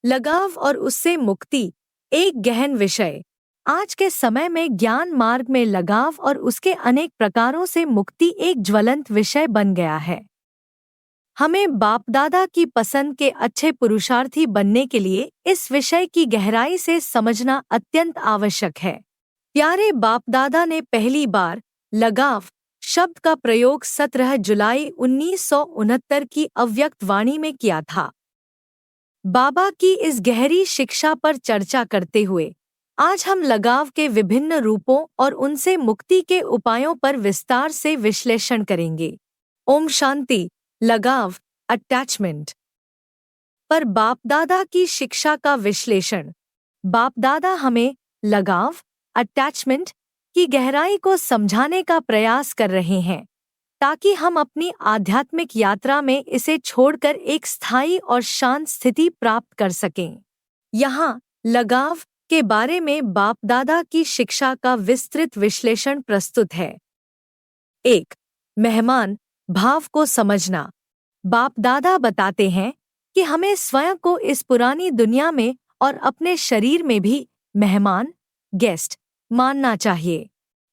लगाव और उससे मुक्ति एक गहन विषय। आज के समय में ज्ञान मार्ग में लगाव और उसके अनेक प्रकारों से मुक्ति एक ज्वलंत विषय बन गया है। हमें बाप दादा की पसंद के अच्छे पुरुषार्थी बनने के लिए इस विषय की गहराई से समझना अत्यंत आवश्यक है। प्यारे बाप दादा ने पहली बार लगाव शब्द का प्रयोग 17 जुलाई 1969 की अव्यक्त वाणी में किया था। बाबा की इस गहरी शिक्षा पर चर्चा करते हुए आज हम लगाव के विभिन्न रूपों और उनसे मुक्ति के उपायों पर विस्तार से विश्लेषण करेंगे। ओम शांति। लगाव अटैचमेंट पर बाप दादा की शिक्षा का विश्लेषण। बाप दादा हमें लगाव अटैचमेंट की गहराई को समझाने का प्रयास कर रहे हैं ताकि हम अपनी आध्यात्मिक यात्रा में इसे छोड़कर एक स्थायी और शांत स्थिति प्राप्त कर सकें। यहाँ लगाव के बारे में बाप दादा की शिक्षा का विस्तृत विश्लेषण प्रस्तुत है। 1. मेहमान भाव को समझना। बाप दादा बताते हैं कि हमें स्वयं को इस पुरानी दुनिया में और अपने शरीर में भी मेहमान गेस्ट मानना चाहिए।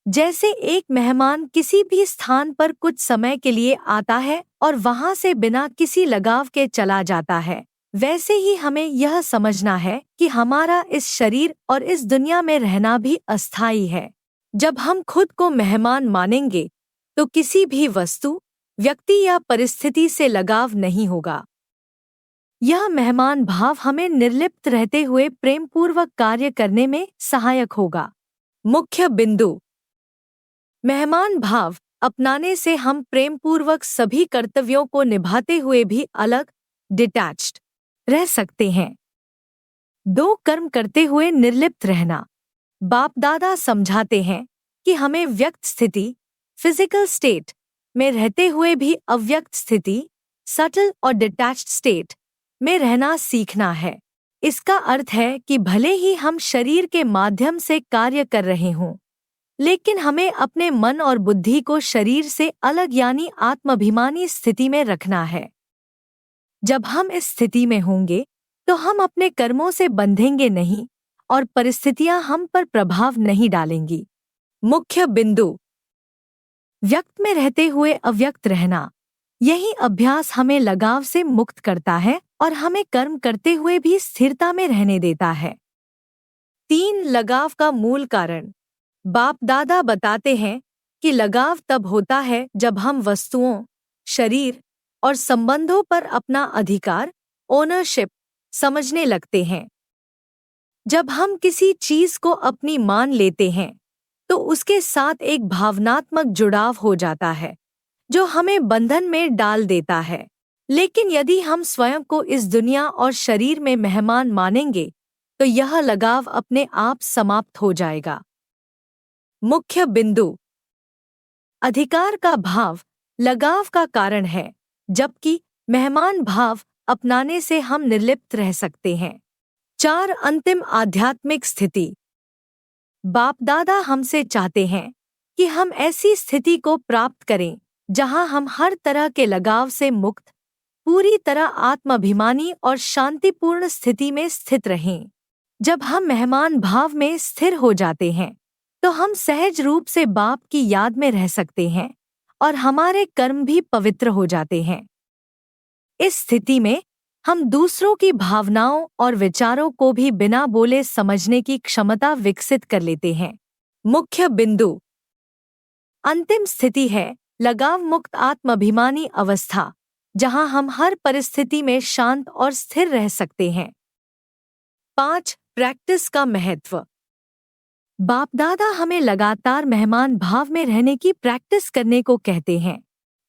जैसे एक मेहमान किसी भी स्थान पर कुछ समय के लिए आता है और वहां से बिना किसी लगाव के चला जाता है, वैसे ही हमें यह समझना है कि हमारा इस शरीर और इस दुनिया में रहना भी अस्थायी है। जब हम खुद को मेहमान मानेंगे तो किसी भी वस्तु, व्यक्ति या परिस्थिति से लगाव नहीं होगा। यह मेहमान भाव हमें निर्लिप्त रहते हुए प्रेमपूर्वक कार्य करने में सहायक होगा। मुख्य बिंदु। मेहमान भाव अपनाने से हम प्रेमपूर्वक सभी कर्तव्यों को निभाते हुए भी अलग डिटैच्ड रह सकते हैं। 2. कर्म करते हुए निर्लिप्त रहना। बाप दादा समझाते हैं कि हमें व्यक्त स्थिति फिजिकल स्टेट में रहते हुए भी अव्यक्त स्थिति सटल और डिटैच्ड स्टेट में रहना सीखना है। इसका अर्थ है कि भले ही हम शरीर के माध्यम से कार्य कर रहे हों, लेकिन हमें अपने मन और बुद्धि को शरीर से अलग यानी आत्माभिमानी स्थिति में रखना है। जब हम इस स्थिति में होंगे तो हम अपने कर्मों से बंधेंगे नहीं और परिस्थितियां हम पर प्रभाव नहीं डालेंगी। मुख्य बिंदु। व्यक्त में रहते हुए अव्यक्त रहना। यही अभ्यास हमें लगाव से मुक्त करता है और हमें कर्म करते हुए भी स्थिरता में रहने देता है। 3. लगाव का मूल कारण। बाप दादा बताते हैं कि लगाव तब होता है जब हम वस्तुओं, शरीर और संबंधों पर अपना अधिकार, ओनरशिप समझने लगते हैं। जब हम किसी चीज को अपनी मान लेते हैं तो उसके साथ एक भावनात्मक जुड़ाव हो जाता है जो हमें बंधन में डाल देता है। लेकिन यदि हम स्वयं को इस दुनिया और शरीर में मेहमान मानेंगे तो यह लगाव अपने आप समाप्त हो जाएगा। मुख्य बिंदु। अधिकार का भाव लगाव का कारण है, जबकि मेहमान भाव अपनाने से हम निर्लिप्त रह सकते हैं। 4. अंतिम आध्यात्मिक स्थिति। बाप दादा हमसे चाहते हैं कि हम ऐसी स्थिति को प्राप्त करें जहां हम हर तरह के लगाव से मुक्त, पूरी तरह आत्माभिमानी और शांतिपूर्ण स्थिति में स्थित रहें। जब हम मेहमान भाव में स्थिर हो जाते हैं तो हम सहज रूप से बाप की याद में रह सकते हैं और हमारे कर्म भी पवित्र हो जाते हैं। इस स्थिति में हम दूसरों की भावनाओं और विचारों को भी बिना बोले समझने की क्षमता विकसित कर लेते हैं। मुख्य बिंदु। अंतिम स्थिति है लगाव मुक्त आत्माभिमानी अवस्था, जहां हम हर परिस्थिति में शांत और स्थिर रह सकते हैं। 5. प्रैक्टिस का महत्व। बाप दादा हमें लगातार मेहमान भाव में रहने की प्रैक्टिस करने को कहते हैं।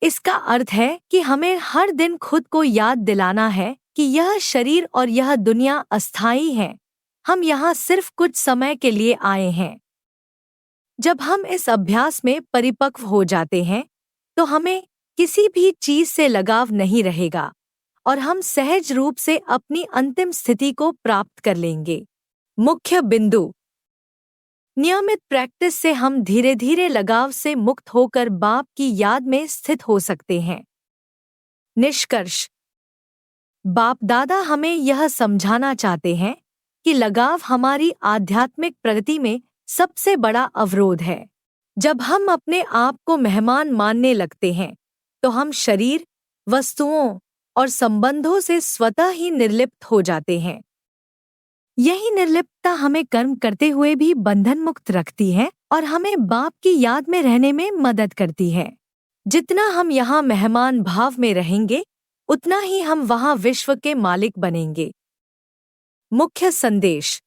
इसका अर्थ है कि हमें हर दिन खुद को याद दिलाना है कि यह शरीर और यह दुनिया अस्थायी है। हम यहाँ सिर्फ कुछ समय के लिए आए हैं। जब हम इस अभ्यास में परिपक्व हो जाते हैं तो हमें किसी भी चीज से लगाव नहीं रहेगा और हम सहज रूप से अपनी अंतिम स्थिति को प्राप्त कर लेंगे। मुख्य बिंदु। नियमित प्रैक्टिस से हम धीरे धीरे लगाव से मुक्त होकर बाप की याद में स्थित हो सकते हैं। निष्कर्ष। बाप दादा हमें यह समझाना चाहते हैं कि लगाव हमारी आध्यात्मिक प्रगति में सबसे बड़ा अवरोध है। जब हम अपने आप को मेहमान मानने लगते हैं तो हम शरीर, वस्तुओं और संबंधों से स्वतः ही निर्लिप्त हो जाते हैं। यही निर्लिप्तता हमें कर्म करते हुए भी बंधन मुक्त रखती है और हमें बाप की याद में रहने में मदद करती है। जितना हम यहाँ मेहमान भाव में रहेंगे उतना ही हम वहाँ विश्व के मालिक बनेंगे। मुख्य संदेश: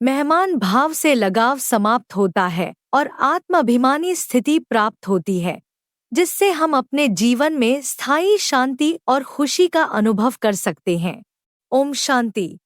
मेहमान भाव से लगाव समाप्त होता है और आत्माभिमानी स्थिति प्राप्त होती है, जिससे हम अपने जीवन में स्थायी शांति और खुशी का अनुभव कर सकते हैं। ओम शांति।